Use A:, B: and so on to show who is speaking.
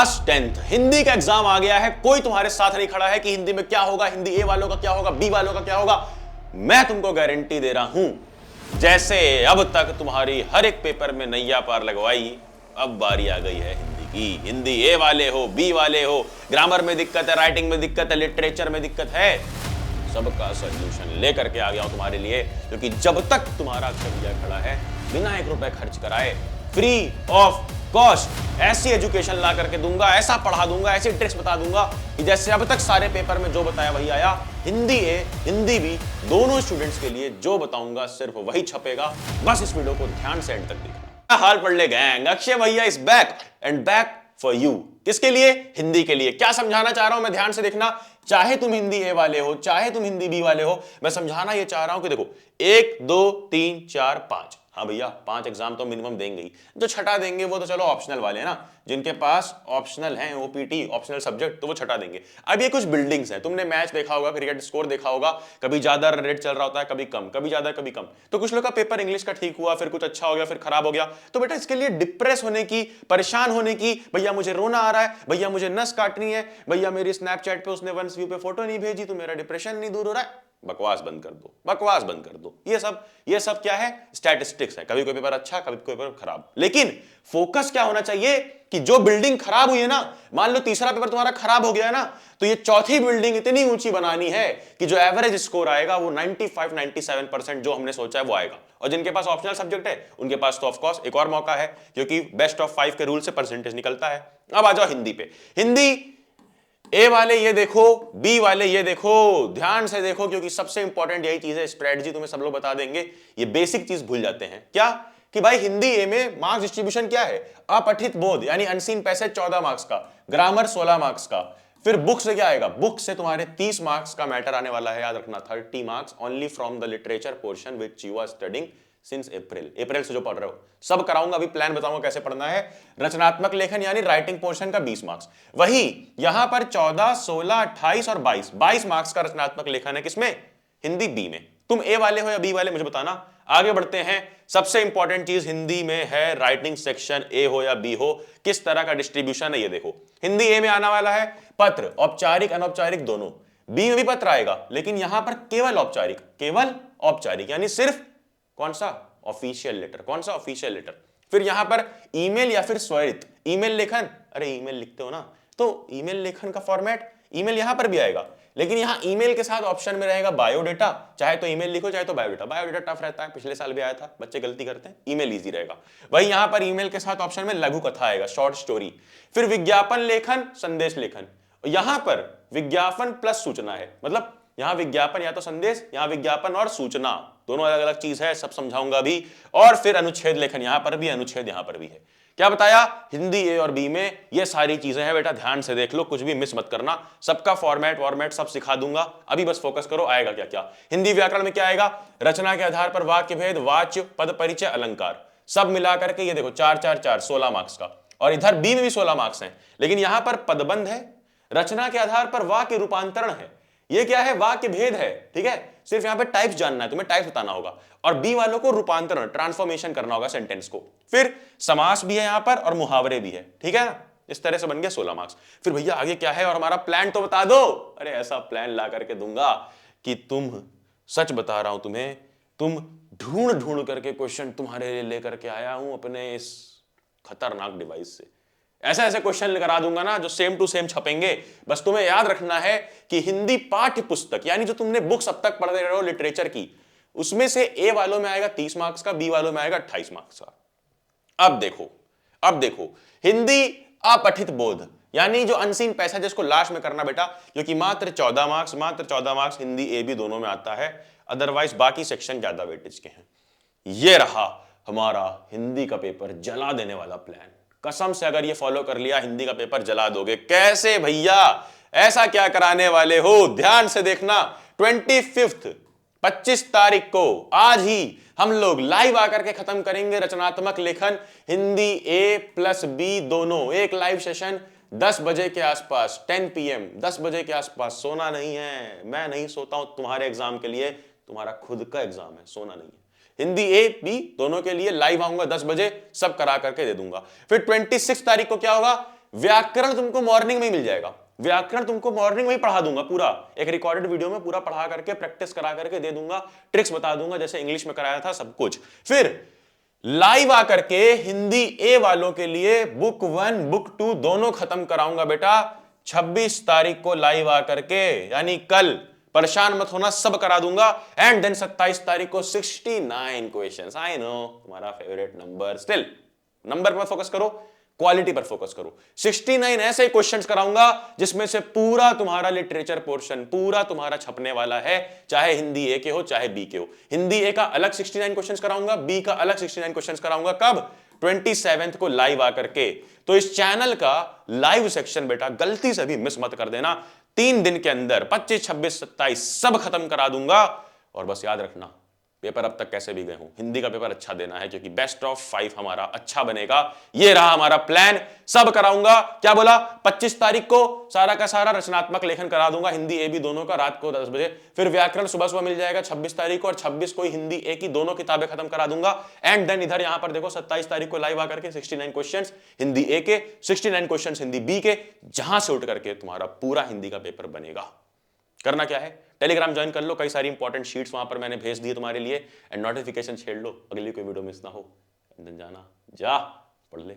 A: Class 10th Hindi का exam आ गया है। कोई तुम्हारे साथ नहीं खड़ा है कि हिंदी में क्या होगा, हिंदी ए वालों का क्या होगा, बी वालों का क्या होगा। मैं तुमको गारंटी दे रहा हूं, जैसे अब तक तुम्हारी हर एक पेपर में नैया पार लगवाई, अब बारी आ गई है हिंदी की। हिंदी ए वाले हो, बी वाले हो, ग्रामर में दिक्कत है, राइटिंग में दिक्कत है, लिटरेचर में दिक्कत है, सबका सॉल्यूशन लेकर के आ गया हूं तुम्हारे लिए। क्योंकि जब तक तुम्हारा अक्षर भैया खड़ा है, बिना 1 रुपए खर्च कराए, फ्री ऑफ कॉस्ट ऐसी एजुकेशन ला करके दूंगा, ऐसा पढ़ा दूंगा, ऐसी ट्रिक्स बता दूंगा कि जैसे अब तक सारे पेपर में जो बताया वही आया। हिंदी ए, हिंदी बी, दोनों स्टूडेंट्स के लिए जो बताऊंगा सिर्फ वही छपेगा। बस इस वीडियो को ध्यान से एंड तक देखना। हाल पढ़ ले गैंग, अक्षय भैया is back and back for you. किसके लिए? हिंदी के लिए। क्या समझाना चाह रहा हूं मैं, ध्यान से देखना। चाहे तुम हिंदी ए वाले हो, चाहे तुम हिंदी बी वाले हो, मैं समझाना ये चाह रहा हूं कि देखो 1 2 3 4 5, हाँ भैया 5 एग्जाम तो मिनिमम देंगे ही। जो छठा देंगे वो तो चलो ऑप्शनल वाले हैं ना, जिनके पास ऑप्शनल है, ओपीटी ऑप्शनल सब्जेक्ट, तो वो छठा देंगे। अब ये कुछ बिल्डिंग्स हैं, तुमने मैच देखा होगा, क्रिकेट स्कोर देखा होगा, कभी ज्यादा रन रेट चल रहा होता है, कभी कम, कभी ज्यादा कभी कम। तो कुछ लोग का पेपर इंग्लिश का ठीक हुआ, फिर कुछ अच्छा हो गया, फिर खराब हो गया। तो बेटा इसके लिए डिप्रेस होने की, परेशान होने की, भैया मुझे रोना आ रहा है, भैया मुझे नस काटनी है, भैया मेरी स्नैपचैट पे उसने वंस व्यू पे फोटो नहीं भेजी तो मेरा डिप्रेशन नहीं दूर हो रहा है, बकवास बंद कर दो, बकवास बंद कर दो। ये सब क्या है? स्टैटिस्टिक्स है। कभी कोई पेपर अच्छा, कभी कोई पेपर खराब। लेकिन फोकस क्या होना चाहिए कि जो बिल्डिंग खराब हुई है ना, मान लो तीसरा पेपर तुम्हारा खराब हो गया है ना, तो ये चौथी बिल्डिंग इतनी ऊंची बनानी है कि जो एवरेज स्कोर आएगा वो 95-97% जो हमने सोचा है वो आएगा। और जिनके पास ऑप्शनल सब्जेक्ट है उनके पास तो ऑफकोर्स एक और मौका है, क्योंकि बेस्ट ऑफ 5 के रूल से परसेंटेज निकलता है। अब आ जाओ हिंदी पे। हिंदी ए वाले ये देखो, बी वाले ये देखो, ध्यान से देखो, क्योंकि सबसे इंपॉर्टेंट यही चीज है। स्ट्रेटजी तुम्हें सब लोग बता देंगे, ये बेसिक चीज भूल जाते हैं। क्या? कि भाई हिंदी ए में मार्क्स डिस्ट्रीब्यूशन क्या है? अपठित बोध यानी अनसीन पैसेज 14 मार्क्स का, ग्रामर 16 मार्क्स का। फिर बुक से क्या आएगा? बुक से तुम्हारे 30 मार्क्स का मैटर आने वाला है, याद रखना। 30 marks only from the literature portion which you are studying since April से जो पढ़ रहे हो। सब कराऊंगा, अभी प्लान बताऊंगा कैसे पढ़ना है। रचनात्मक लेखन यानी राइटिंग पोर्शन का 20 मार्क्स। वही यहां पर 14 16 28 और 22 मार्क्स का रचनात्मक लेखन है। किसमें? हिंदी बी में। तुम ए वाले हो या बी वाले, मुझे बताना। आगे बढ़ते हैं। सबसे इंपॉर्टेंट चीज हिंदी में है राइटिंग सेक्शन, ए हो या बी हो, किस तरह का डिस्ट्रीब्यूशन है ये देखो। हिंदी ए में आने वाला है पत्र, औपचारिक अनौपचारिक दोनों। बी में भी पत्र आएगा, लेकिन यहां पर केवल औपचारिक, केवल औपचारिक यानी सिर्फ कौन सा? Official letter. कौन सा? Official letter. फिर यहां पर ईमेल या फिर स्वरित। ईमेल लेखन, अरे ईमेल लिखते हो ना, तो ईमेल लेखन का फॉर्मेट ईमेल यहां पर भी आएगा, लेकिन यहां ईमेल के साथ ऑप्शन में रहेगा बायोडेटा। चाहे तो ईमेल लिखो, चाहे तो बायोडेटा। बायोडेटा टफ रहता है, पिछले साल भी आया था, बच्चे गलती करते हैं। ईमेल इजी रहेगा। वही यहां पर ईमेल के साथ ऑप्शन में लघु कथा आएगा, शॉर्ट स्टोरी। फिर विज्ञापन लेखन, संदेश लेखन। यहां पर विज्ञापन प्लस सूचना है, मतलब यहां विज्ञापन या तो संदेश, यहां विज्ञापन और सूचना, दोनों अलग अलग चीज है, सब समझाऊंगा अभी। और फिर अनुच्छेद लेखन, यहां पर भी अनुच्छेद, यहां पर भी है। क्या बताया? हिंदी ए और बी में ये सारी चीजें हैं बेटा, ध्यान से देख लो, कुछ भी मिस मत करना। सबका फॉर्मेट सब सिखा दूंगा, अभी बस फोकस करो। आएगा क्या क्या? हिंदी व्याकरण में क्या आएगा? रचना के आधार पर वाक्य भेद, वाच्य, पद परिचय, अलंकार, सब मिलाकर के ये देखो 4 4 4 16 मार्क्स का। और इधर बी में भी 16 मार्क्स हैं, लेकिन यहां पर पदबंध है, रचना के आधार पर वाक्य रूपांतरण है, ये क्या है? वाक्य भेद है। ठीक है, सिर्फ यहां पे टाइप्स जानना है, तुम्हें टाइप्स बताना होगा। और बी वालों को रूपांतरण, ट्रांसफॉर्मेशन करना होगा सेंटेंस को। फिर समास भी है यहां पर और मुहावरे भी है। ठीक है ना? इस तरह से बन गया 16 मार्क्स। फिर भैया आगे क्या है और हमारा प्लान तो बता दो। अरे ऐसा प्लान ला करके दूंगा कि तुम, सच बता रहा हूं तुम्हें, तुम ढूंढ ढूंढ करके क्वेश्चन तुम्हारे लिए लेकर के आया हूं अपने इस खतरनाक डिवाइस से। ऐसे ऐसे क्वेश्चन करा दूंगा ना जो सेम टू सेम छपेंगे। बस तुम्हें याद रखना है कि हिंदी पाठ्य पुस्तक यानी जो तुमने बुक्स अब तक पढ़ रहे हो लिटरेचर की, उसमें से ए वालों में आएगा 30 मार्क्स का, बी वालों में आएगा 28 मार्क्स का। अब देखो हिंदी अपठित बोध यानी जो अनसीन पैसेज, जिसको लास्ट में करना बेटा, क्योंकि मात्र 14 मार्क्स हिंदी ए बी दोनों में आता है, अदरवाइज बाकी सेक्शन ज्यादा वेटेज के हैं। ये रहा हमारा हिंदी का पेपर जला देने वाला प्लान। कसम से अगर ये फॉलो कर लिया, हिंदी का पेपर जला दोगे। कैसे भैया? ऐसा क्या कराने वाले हो? ध्यान से देखना। 25 तारीख को, आज ही हम लोग लाइव आकर के खत्म करेंगे रचनात्मक लेखन हिंदी ए प्लस बी दोनों। एक लाइव सेशन 10 बजे के आसपास, 10 PM 10 बजे के आसपास। सोना नहीं है, मैं नहीं सोता हूं तुम्हारे एग्जाम के लिए, तुम्हारा खुद का एग्जाम है, सोना नहीं है। हिंदी ए बी दोनों के लिए लाइव आऊंगा 10 बजे, सब करा करके दे दूंगा। फिर 26 तारीख को क्या होगा? व्याकरण तुमको मॉर्निंग में ही मिल जाएगा, व्याकरण तुमको मॉर्निंग में ही पढ़ा दूंगा, पूरा एक रिकॉर्डेड वीडियो में पूरा पढ़ा करके प्रैक्टिस करा करके दे दूंगा, ट्रिक्स बता दूंगा जैसे इंग्लिश में कराया था सब कुछ। फिर लाइव आकर के हिंदी ए वालों के लिए बुक 1 बुक 2 दोनों खत्म कराऊंगा बेटा 26 तारीख को लाइव आकर के, यानी कल। परेशान मत होना, सब करा दूंगा। एंड देन 27 तारीख को 69 क्वेश्चंस। आई नो तुम्हारा फेवरेट नंबर, स्टिल नंबर पर फोकस करो, क्वालिटी पर फोकस करो। 69 ऐसे क्वेश्चंस कराऊंगा जिसमें से पूरा तुम्हारा लिटरेचर पोर्शन पूरा तुम्हारा छपने वाला है, चाहे हिंदी ए के हो चाहे बी के हो। हिंदी ए का अलग 69 क्वेश्चंस कराऊंगा, बी का अलग 69 क्वेश्चंस कराऊंगा। कब? 27 को लाइव आकर के। तो इस चैनल का लाइव सेक्शन बेटा गलती से भी मिस मत कर देना। 3 दिन के अंदर 25, 26, 27 सब खत्म करा दूंगा। और बस याद रखना, पेपर अब तक कैसे भी गए हूं, हिंदी का पेपर अच्छा देना है, क्योंकि बेस्ट ऑफ 5 हमारा अच्छा बनेगा। ये रहा हमारा प्लान, सब कराऊंगा। क्या बोला? 25 तारीख को सारा का सारा रचनात्मक लेखन करा दूंगा, हिंदी ए बी दोनों का, रात को 10 बजे। फिर व्याकरण सुबह सुबह मिल जाएगा 26 तारीख को, और 26 को हिंदी ए की दोनों किताबें खत्म करा दूंगा। एंड देन इधर यहां पर देखो 27 तारीख को लाइव आकर के 69 क्वेश्चन हिंदी ए के, 69 क्वेश्चन हिंदी बी के, जहां से उठ करके तुम्हारा पूरा हिंदी का पेपर बनेगा। करना क्या है? टेलीग्राम ज्वाइन कर लो, कई सारी इंपॉर्टेंट शीट्स वहां पर मैंने भेज दी तुम्हारे लिए। एंड नोटिफिकेशन छेड़ लो, अगली कोई वीडियो मिस ना हो। जाना जा पढ़ ले।